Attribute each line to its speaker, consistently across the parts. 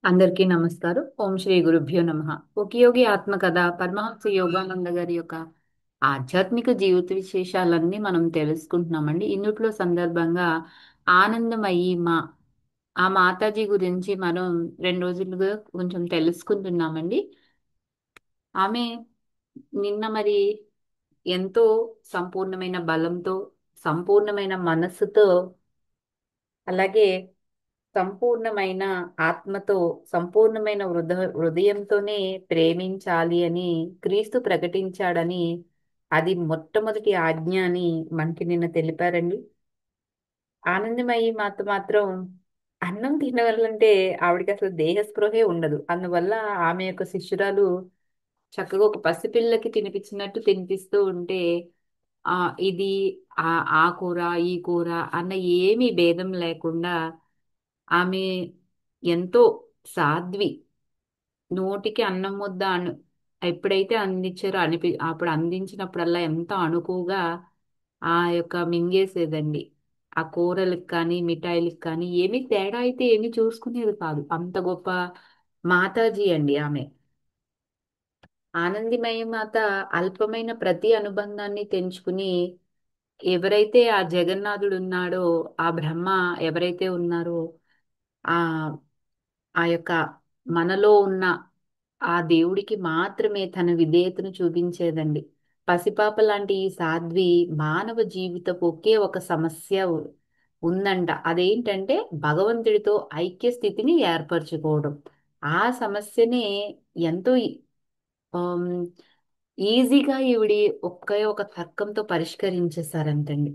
Speaker 1: అందరికీ నమస్కారం. ఓం శ్రీ గురుభ్యో నమః. ఒక యోగి ఆత్మకథ పరమహంస యోగానంద గారి యొక్క ఆధ్యాత్మిక జీవిత విశేషాలన్నీ మనం తెలుసుకుంటున్నామండి. ఇందుట్లో సందర్భంగా ఆనందమయ్యి ఆ మాతాజీ గురించి మనం 2 రోజులుగా కొంచెం తెలుసుకుంటున్నామండి. ఆమె నిన్న మరి ఎంతో సంపూర్ణమైన బలంతో, సంపూర్ణమైన మనస్సుతో, అలాగే సంపూర్ణమైన ఆత్మతో, సంపూర్ణమైన హృదయంతోనే ప్రేమించాలి అని క్రీస్తు ప్రకటించాడని, అది మొట్టమొదటి ఆజ్ఞ అని మనకి నిన్న తెలిపారండి. ఆనందమయ్యి మాత్రం అన్నం తినవాలంటే ఆవిడకి అసలు దేహ స్పృహే ఉండదు. అందువల్ల ఆమె యొక్క శిష్యురాలు చక్కగా ఒక పసిపిల్లకి తినిపించినట్టు తినిపిస్తూ ఉంటే, ఆ ఇది ఆ ఆ కూర ఈ కూర అన్న ఏమీ భేదం లేకుండా ఆమె ఎంతో సాధ్వి. నోటికి అన్నం ముద్ద ఎప్పుడైతే అందించారో అప్పుడు అందించినప్పుడల్లా ఎంతో అణుకువగా ఆ యొక్క మింగేసేదండి. ఆ కూరలకు కానీ మిఠాయిలకు కానీ ఏమీ తేడా అయితే ఏమీ చూసుకునేది కాదు. అంత గొప్ప మాతాజీ అండి ఆమె. ఆనందిమయ మాత అల్పమైన ప్రతి అనుబంధాన్ని తెంచుకుని, ఎవరైతే ఆ జగన్నాథుడు ఉన్నాడో, ఆ బ్రహ్మ ఎవరైతే ఉన్నారో, ఆ ఆ యొక్క మనలో ఉన్న ఆ దేవుడికి మాత్రమే తన విధేయతను చూపించేదండి. పసిపాప లాంటి ఈ సాధ్వి మానవ జీవితపు ఒకే ఒక సమస్య ఉందంట. అదేంటంటే భగవంతుడితో ఐక్య స్థితిని ఏర్పరచుకోవడం. ఆ సమస్యనే ఎంతో ఆమ్, ఈజీగా ఈవిడి ఒకే ఒక తర్కంతో పరిష్కరించేశారంటండి.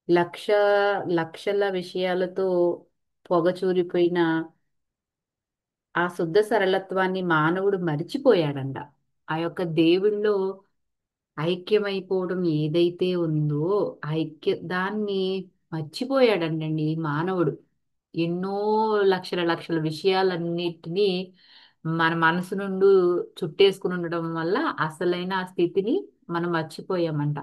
Speaker 1: లక్ష లక్షల విషయాలతో పొగచూరిపోయిన ఆ శుద్ధ సరళత్వాన్ని మానవుడు మరిచిపోయాడంట. ఆ యొక్క దేవుళ్ళో ఐక్యమైపోవడం ఏదైతే ఉందో, దాన్ని మర్చిపోయాడంటండి ఈ మానవుడు. ఎన్నో లక్షల లక్షల విషయాలన్నిటినీ మన మనసు నుండి చుట్టేసుకుని ఉండడం వల్ల అసలైన ఆ స్థితిని మనం మర్చిపోయామంట.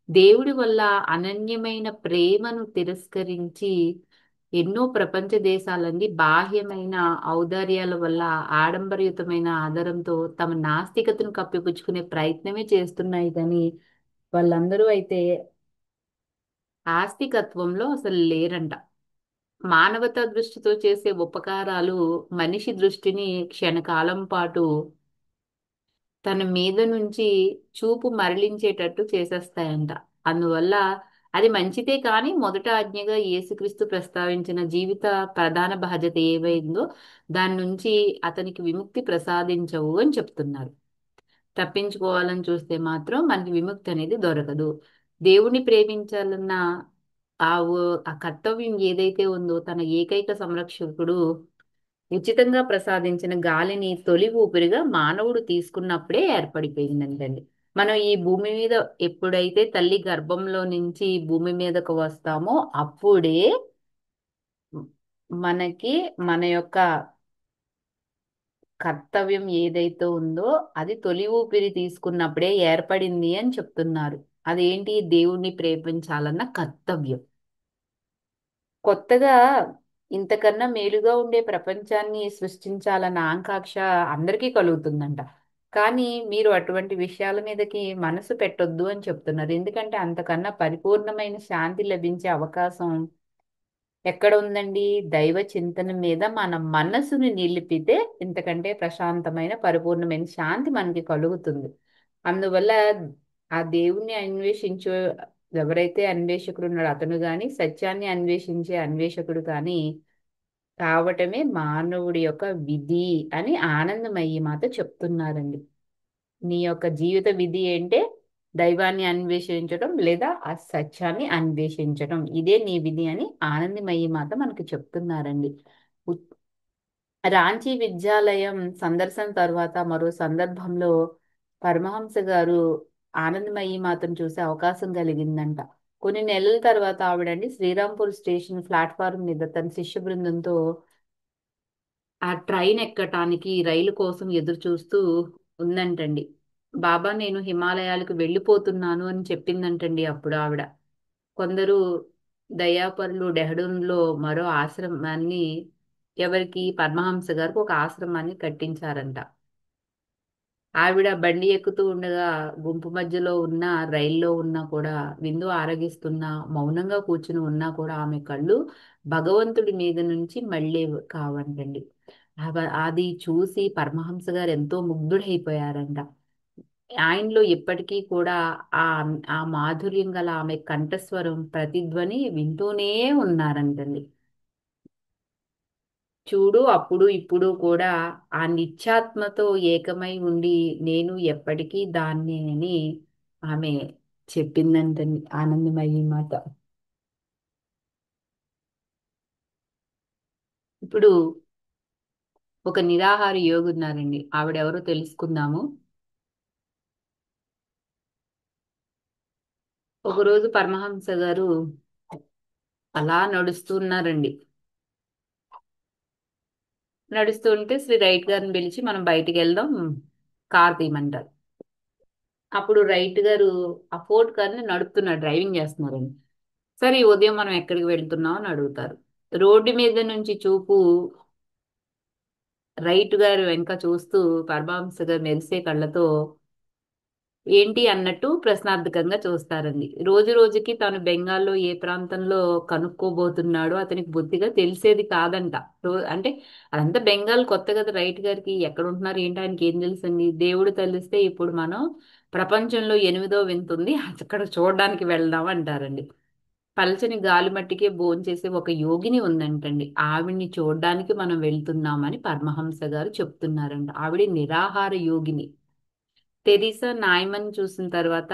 Speaker 1: దేవుడి వల్ల అనన్యమైన ప్రేమను తిరస్కరించి ఎన్నో ప్రపంచ దేశాలన్నీ బాహ్యమైన ఔదార్యాల వల్ల ఆడంబరయుతమైన ఆధారంతో తమ నాస్తికతను కప్పిపుచ్చుకునే ప్రయత్నమే చేస్తున్నాయి కానీ వాళ్ళందరూ అయితే ఆస్తికత్వంలో అసలు లేరంట. మానవతా దృష్టితో చేసే ఉపకారాలు మనిషి దృష్టిని క్షణకాలం పాటు తన మీద నుంచి చూపు మరలించేటట్టు చేసేస్తాయంట. అందువల్ల అది మంచిదే కానీ మొదట ఆజ్ఞగా యేసుక్రీస్తు ప్రస్తావించిన జీవిత ప్రధాన బాధ్యత ఏవైందో దాని నుంచి అతనికి విముక్తి ప్రసాదించవు అని చెప్తున్నారు. తప్పించుకోవాలని చూస్తే మాత్రం మనకి విముక్తి అనేది దొరకదు. దేవుణ్ణి ప్రేమించాలన్న ఆ కర్తవ్యం ఏదైతే ఉందో తన ఏకైక సంరక్షకుడు ఉచితంగా ప్రసాదించిన గాలిని తొలి ఊపిరిగా మానవుడు తీసుకున్నప్పుడే ఏర్పడిపోయిందంటండి. మనం ఈ భూమి మీద ఎప్పుడైతే తల్లి గర్భంలో నుంచి భూమి మీదకు వస్తామో అప్పుడే మనకి మన యొక్క కర్తవ్యం ఏదైతే ఉందో అది తొలి ఊపిరి తీసుకున్నప్పుడే ఏర్పడింది అని చెప్తున్నారు. అదేంటి? దేవుణ్ణి ప్రేమించాలన్న కర్తవ్యం. కొత్తగా ఇంతకన్నా మేలుగా ఉండే ప్రపంచాన్ని సృష్టించాలన్న ఆకాంక్ష అందరికీ కలుగుతుందంట. కానీ మీరు అటువంటి విషయాల మీదకి మనసు పెట్టొద్దు అని చెప్తున్నారు. ఎందుకంటే అంతకన్నా పరిపూర్ణమైన శాంతి లభించే అవకాశం ఎక్కడ ఉందండి? దైవ చింతన మీద మన మనసుని నిలిపితే ఇంతకంటే ప్రశాంతమైన పరిపూర్ణమైన శాంతి మనకి కలుగుతుంది. అందువల్ల ఆ దేవుణ్ణి అన్వేషించే ఎవరైతే అన్వేషకుడు ఉన్నాడో అతను గాని సత్యాన్ని అన్వేషించే అన్వేషకుడు కానీ కావటమే మానవుడి యొక్క విధి అని ఆనందమయ్యి మాత చెప్తున్నారండి. నీ యొక్క జీవిత విధి ఏంటే దైవాన్ని అన్వేషించడం లేదా ఆ సత్యాన్ని అన్వేషించడం. ఇదే నీ విధి అని ఆనందమయ్యి మాత మనకు చెప్తున్నారండి. ఉ- రాంచీ విద్యాలయం సందర్శన తర్వాత మరో సందర్భంలో పరమహంస గారు ఆనందమయ్యి మాతను చూసే అవకాశం కలిగిందంట. కొన్ని నెలల తర్వాత ఆవిడండి శ్రీరాంపూర్ స్టేషన్ ప్లాట్ఫారం మీద తన శిష్య బృందంతో ఆ ట్రైన్ ఎక్కటానికి రైలు కోసం ఎదురు చూస్తూ ఉందంటండి. బాబా నేను హిమాలయాలకు వెళ్ళిపోతున్నాను అని చెప్పిందంటండి అప్పుడు ఆవిడ. కొందరు దయాపరులు డెహ్రాడూన్లో మరో ఆశ్రమాన్ని ఎవరికి పరమహంస గారికి ఒక ఆశ్రమాన్ని కట్టించారంట. ఆవిడ బండి ఎక్కుతూ ఉండగా గుంపు మధ్యలో ఉన్న రైల్లో ఉన్నా కూడా విందు ఆరగిస్తున్నా మౌనంగా కూర్చుని ఉన్నా కూడా ఆమె కళ్ళు భగవంతుడి మీద నుంచి మళ్ళీ కావంటండి. అది చూసి పరమహంస గారు ఎంతో ముగ్ధుడైపోయారంట. ఆయనలో ఇప్పటికీ కూడా ఆ ఆ మాధుర్యం గల ఆమె కంఠస్వరం ప్రతిధ్వని వింటూనే ఉన్నారంటండి. చూడు అప్పుడు ఇప్పుడు కూడా ఆ నిత్యాత్మతో ఏకమై ఉండి నేను ఎప్పటికీ దాన్ని అని ఆమె చెప్పిందంటండి, ఆనందమయ్యి మాత. ఇప్పుడు ఒక నిరాహార యోగి ఉన్నారండి, ఆవిడెవరో తెలుసుకుందాము. ఒకరోజు పరమహంస గారు అలా నడుస్తున్నారండి. నడుస్తూ ఉంటే శ్రీ రైట్ గారిని పిలిచి మనం బయటికి వెళ్దాం, కార్ తీయమంటారు. అప్పుడు రైట్ గారు ఆ ఫోర్డ్ కార్ని నడుపుతున్నారు, డ్రైవింగ్ చేస్తున్నారండి. సరే ఈ ఉదయం మనం ఎక్కడికి వెళ్తున్నాం అని అడుగుతారు. రోడ్డు మీద నుంచి చూపు రైట్ గారు వెనక చూస్తూ పరమహంస గారు మెరిసే కళ్ళతో ఏంటి అన్నట్టు ప్రశ్నార్థకంగా చూస్తారండి. రోజు రోజుకి తాను బెంగాల్లో ఏ ప్రాంతంలో కనుక్కోబోతున్నాడో అతనికి బొత్తిగా తెలిసేది కాదంట. అంటే అదంతా బెంగాల్ కొత్త కదా రైట్ గారికి, ఎక్కడ ఉంటున్నారు ఏంటి ఆయనకి ఏం తెలుసండి. దేవుడు తెలిస్తే ఇప్పుడు మనం ప్రపంచంలో ఎనిమిదో వింతుంది అక్కడ చూడడానికి వెళ్దాం అంటారండి. పల్చని గాలి మట్టికే భోంచేసే ఒక యోగిని ఉందంటండి, ఆవిడ్ని చూడడానికి మనం వెళ్తున్నామని పరమహంస గారు చెప్తున్నారంట. ఆవిడ నిరాహార యోగిని. తెరీసా నాయమన్ చూసిన తర్వాత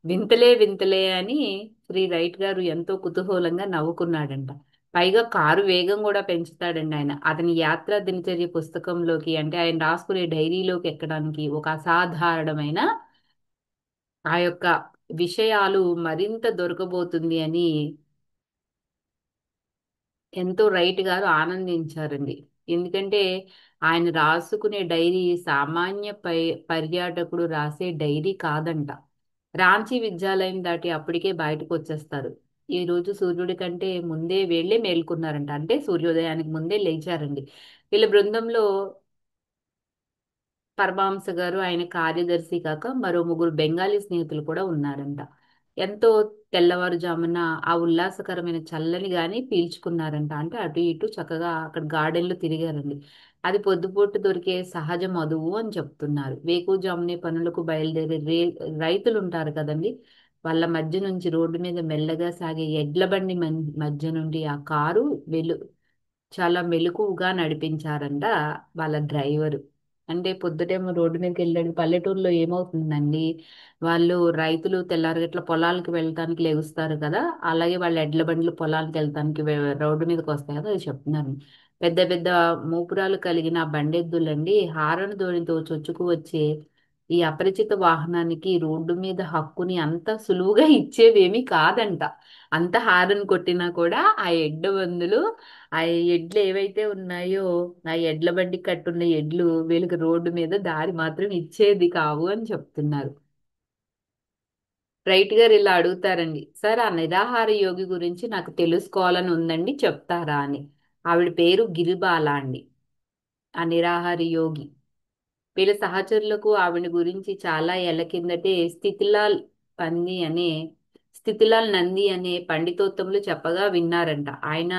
Speaker 1: వింతలే వింతలే అని శ్రీ రైట్ గారు ఎంతో కుతూహలంగా నవ్వుకున్నాడంట. పైగా కారు వేగం కూడా పెంచుతాడండి ఆయన. అతని యాత్రా దినచర్య పుస్తకంలోకి, అంటే ఆయన రాసుకునే డైరీలోకి ఎక్కడానికి ఒక అసాధారణమైన ఆ యొక్క విషయాలు మరింత దొరకబోతుంది అని ఎంతో రైట్ గారు ఆనందించారండి. ఎందుకంటే ఆయన రాసుకునే డైరీ సామాన్య పర్యాటకుడు రాసే డైరీ కాదంట. రాంచీ విద్యాలయం దాటి అప్పటికే బయటకు వచ్చేస్తారు. ఈ రోజు సూర్యుడి కంటే ముందే వెళ్ళే మేల్కొన్నారంట, అంటే సూర్యోదయానికి ముందే లేచారండి. వీళ్ళ బృందంలో పరమహంస గారు, ఆయన కార్యదర్శి కాక మరో ముగ్గురు బెంగాలీ స్నేహితులు కూడా ఉన్నారంట. ఎంతో తెల్లవారుజామున ఆ ఉల్లాసకరమైన చల్లని గాని పీల్చుకున్నారంట. అంటే అటు ఇటు చక్కగా అక్కడ గార్డెన్లో తిరిగారండి. అది పొద్దుపూట దొరికే సహజ మధువు అని చెప్తున్నారు. వేకువజామునే పనులకు బయలుదేరే రైతులు ఉంటారు కదండి, వాళ్ళ మధ్య నుంచి రోడ్డు మీద మెల్లగా సాగే ఎడ్ల బండి మధ్య నుండి ఆ కారు వెలు చాలా మెలకువగా నడిపించారంట వాళ్ళ డ్రైవరు. అంటే పొద్దుటేమో రోడ్డు మీదకి వెళ్ళాడు. పల్లెటూరులో ఏమవుతుందండి, వాళ్ళు రైతులు తెల్లారగట్ల పొలాలకు వెళ్ళటానికి లెగుస్తారు కదా, అలాగే వాళ్ళ ఎడ్ల బండ్లు పొలాలకు వెళ్తానికి రోడ్డు మీదకి వస్తాయి కదా, అది చెప్తున్నారు. పెద్ద పెద్ద మూపురాలు కలిగిన ఆ బండెద్దులండి హారను ధ్వనితో చొచ్చుకు వచ్చే ఈ అపరిచిత వాహనానికి రోడ్డు మీద హక్కుని అంత సులువుగా ఇచ్చేవేమీ కాదంట. అంత హారన్ కొట్టినా కూడా ఆ ఎడ్ల బందులు, ఆ ఎడ్లు ఏవైతే ఉన్నాయో ఆ ఎడ్ల బండి కట్టున్న ఎడ్లు వీళ్ళకి రోడ్డు మీద దారి మాత్రం ఇచ్చేది కావు అని చెప్తున్నారు. రైట్ గారు ఇలా అడుగుతారండి, సార్ ఆ నిరాహార యోగి గురించి నాకు తెలుసుకోవాలని ఉందండి, చెప్తారా అని. ఆవిడ పేరు గిరిబాల అండి, ఆ నిరాహార యోగి. వీళ్ళ సహచరులకు ఆవిడ గురించి చాలా ఏళ్ల కిందటే స్థితిలాల్ నంది అనే పండితోత్తములు చెప్పగా విన్నారంట. ఆయన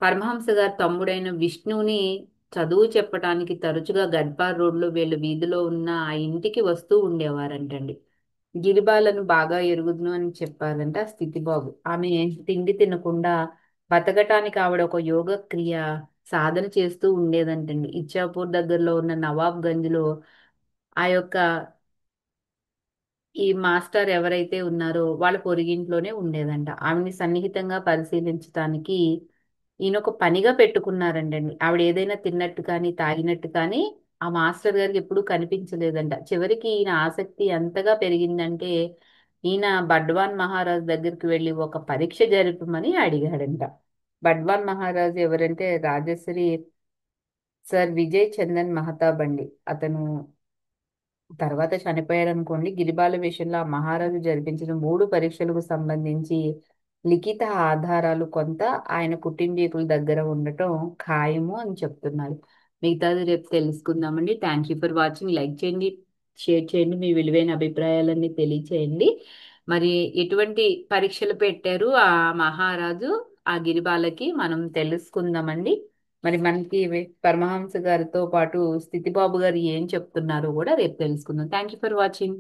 Speaker 1: పరమహంస గారి తమ్ముడైన విష్ణుని చదువు చెప్పడానికి తరచుగా గడ్పార్ రోడ్లో వీళ్ళ వీధిలో ఉన్న ఆ ఇంటికి వస్తూ ఉండేవారంటండి. గిరిబాలను బాగా ఎరుగుదును అని చెప్పారంట ఆ స్థితిబాబు. ఆమె తిండి తినకుండా బతకటానికి ఆవిడ ఒక యోగ క్రియ సాధన చేస్తూ ఉండేదంటండి. ఇచ్చాపూర్ దగ్గరలో ఉన్న నవాబ్ గంజ్లో ఆ యొక్క ఈ మాస్టర్ ఎవరైతే ఉన్నారో వాళ్ళ పొరిగింట్లోనే ఉండేదంట. ఆవిడని సన్నిహితంగా పరిశీలించడానికి ఈయన ఒక పనిగా పెట్టుకున్నారంటండి. ఆవిడ ఏదైనా తిన్నట్టు కానీ తాగినట్టు కానీ ఆ మాస్టర్ గారికి ఎప్పుడూ కనిపించలేదంట. చివరికి ఈయన ఆసక్తి ఎంతగా పెరిగిందంటే ఈయన బడ్వాన్ మహారాజ్ దగ్గరికి వెళ్ళి ఒక పరీక్ష జరపమని అడిగాడంట. బడ్వాన్ మహారాజ్ ఎవరంటే రాజశ్రీ సర్ విజయ్ చందన్ మహతాబ్ అండి. అతను తర్వాత చనిపోయారు అనుకోండి. గిరిబాల విషయంలో ఆ మహారాజు జరిపించిన 3 పరీక్షలకు సంబంధించి లిఖిత ఆధారాలు కొంత ఆయన కుటుంబీకుల దగ్గర ఉండటం ఖాయము అని చెప్తున్నారు. మిగతాది రేపు తెలుసుకుందామండి. Thank you for watching. Like చేయండి, షేర్ చేయండి, మీ విలువైన అభిప్రాయాలన్నీ తెలియచేయండి. మరి ఎటువంటి పరీక్షలు పెట్టారు ఆ మహారాజు ఆ గిరిబాలకి మనం తెలుసుకుందామండి. మరి మనకి పరమహంస గారితో పాటు స్థితిబాబు గారు ఏం చెప్తున్నారో కూడా రేపు తెలుసుకుందాం. Thank you for watching.